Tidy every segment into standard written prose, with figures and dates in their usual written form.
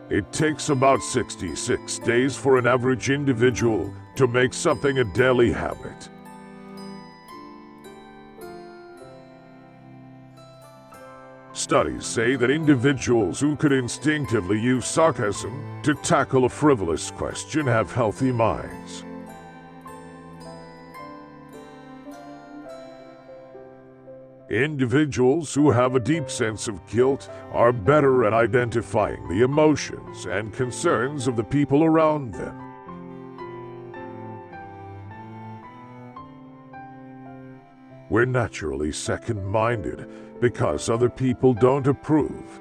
It takes about 66 days for an average individual to make something a daily habit. Studies say that individuals who could instinctively use sarcasm to tackle a frivolous question have healthy minds. Individuals who have a deep sense of guilt are better at identifying the emotions and concerns of the people around them. We're naturally second-minded because other people don't approve.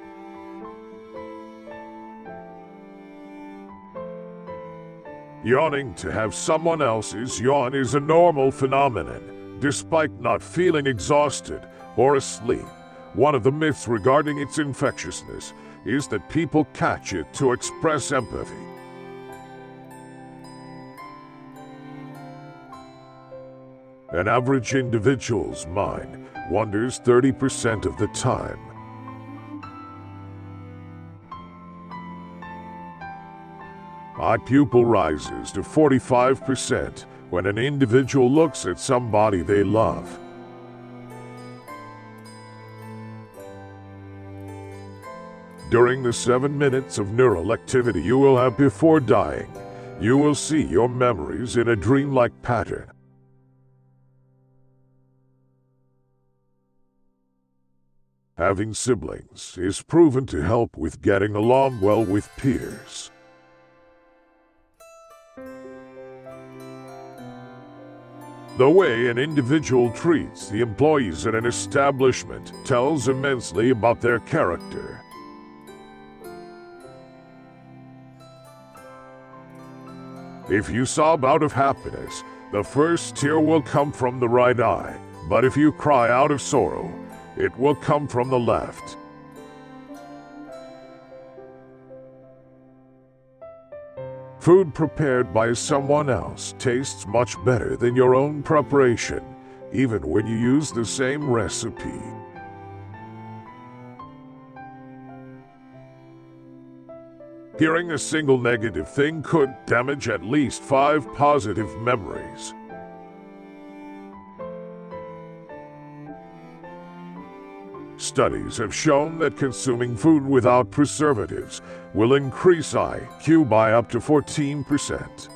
Yawning to have someone else's yawn is a normal phenomenon, despite not feeling exhausted or asleep. One of the myths regarding its infectiousness is that people catch it to express empathy. An average individual's mind wanders 30% of the time. Eye pupil rises to 45% when an individual looks at somebody they love. During the 7 minutes of neural activity you will have before dying, you will see your memories in a dreamlike pattern. Having siblings is proven to help with getting along well with peers. The way an individual treats the employees at an establishment tells immensely about their character. If you sob out of happiness, the first tear will come from the right eye, but if you cry out of sorrow, it will come from the left. Food prepared by someone else tastes much better than your own preparation, even when you use the same recipe. Hearing a single negative thing could damage at least 5 positive memories. Studies have shown that consuming food without preservatives will increase IQ by up to 14%.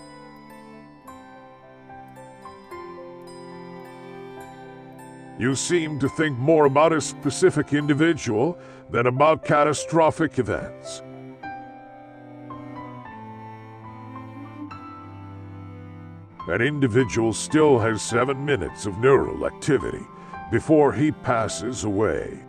You seem to think more about a specific individual than about catastrophic events. An individual still has 7 minutes of neural activity before he passes away.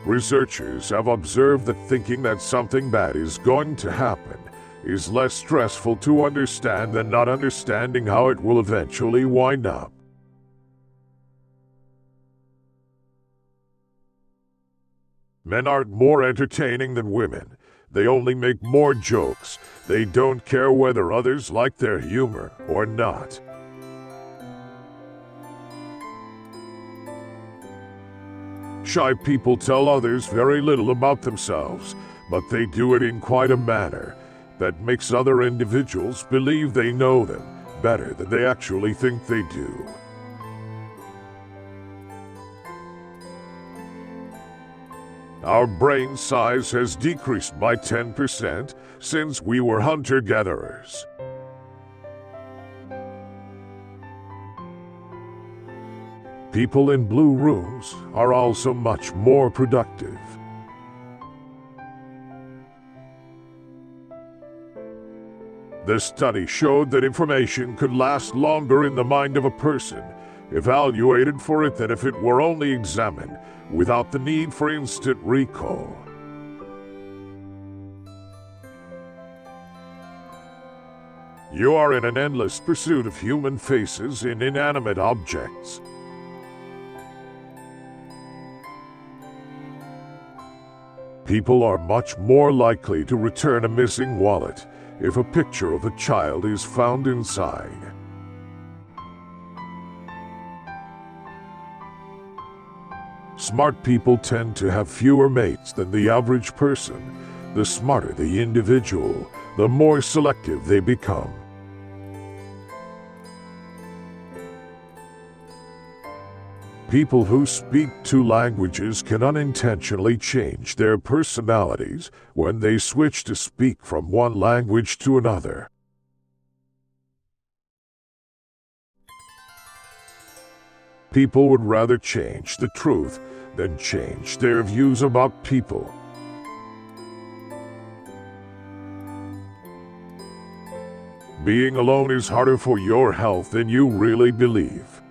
Researchers have observed that thinking that something bad is going to happen is less stressful to understand than not understanding how it will eventually wind up. Men aren't more entertaining than women. They only make more jokes. They don't care whether others like their humor or not. Shy people tell others very little about themselves, but they do it in quite a manner that makes other individuals believe they know them better than they actually think they do. Our brain size has decreased by 10% since we were hunter-gatherers. People in blue rooms are also much more productive. The study showed that information could last longer in the mind of a person, evaluated for it than if it were only examined without the need for instant recall. You are in an endless pursuit of human faces in inanimate objects. People are much more likely to return a missing wallet if a picture of a child is found inside. Smart people tend to have fewer mates than the average person. The smarter the individual, the more selective they become. People who speak two languages can unintentionally change their personalities when they switch to speak from one language to another. People would rather change the truth than change their views about people. Being alone is harder for your health than you really believe.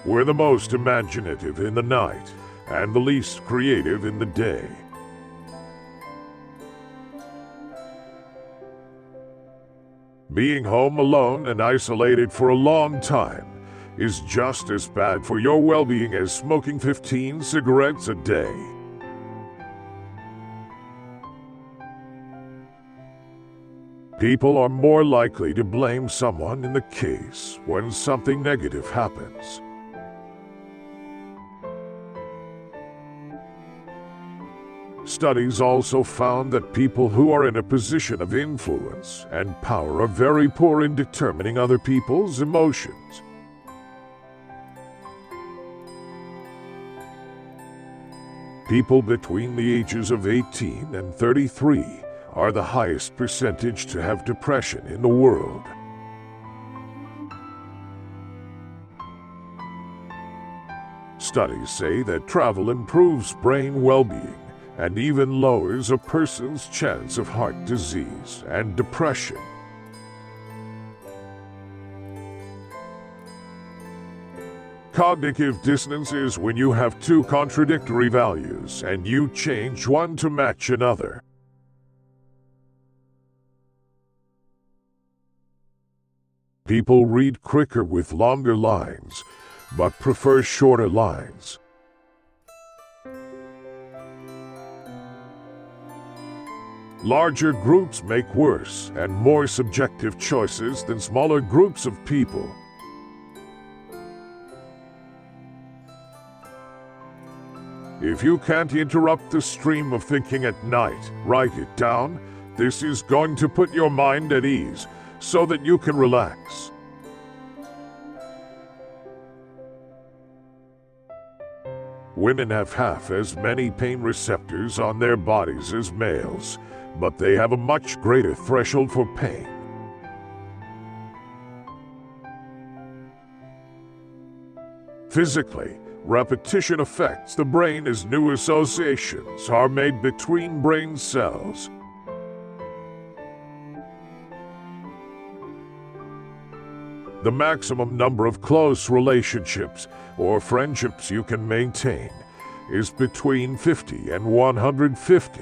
We're the most imaginative in the night and the least creative in the day. Being home alone and isolated for a long time is just as bad for your well-being as smoking 15 cigarettes a day. People are more likely to blame someone in the case when something negative happens. Studies also found that people who are in a position of influence and power are very poor in determining other people's emotions. People between the ages of 18 and 33 are the highest percentage to have depression in the world. Studies say that travel improves brain well-being and even lowers a person's chance of heart disease and depression. Cognitive dissonance is when you have two contradictory values and you change one to match another. People read quicker with longer lines, but prefer shorter lines. Larger groups make worse and more subjective choices than smaller groups of people. If you can't interrupt the stream of thinking at night, write it down. This is going to put your mind at ease so that you can relax. Women have half as many pain receptors on their bodies as males, but they have a much greater threshold for pain. Physically, repetition affects the brain as new associations are made between brain cells. The maximum number of close relationships or friendships you can maintain is between 50 and 150.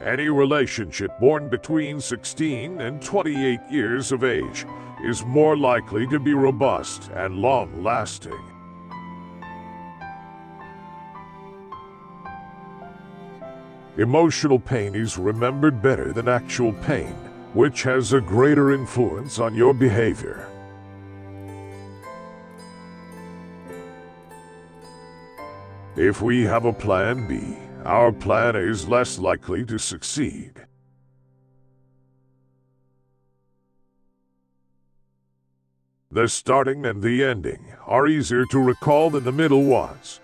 Any relationship born between 16 and 28 years of age is more likely to be robust and long-lasting. Emotional pain is remembered better than actual pain, which has a greater influence on your behavior. If we have a plan B, our plan A is less likely to succeed. The starting and the ending are easier to recall than the middle ones.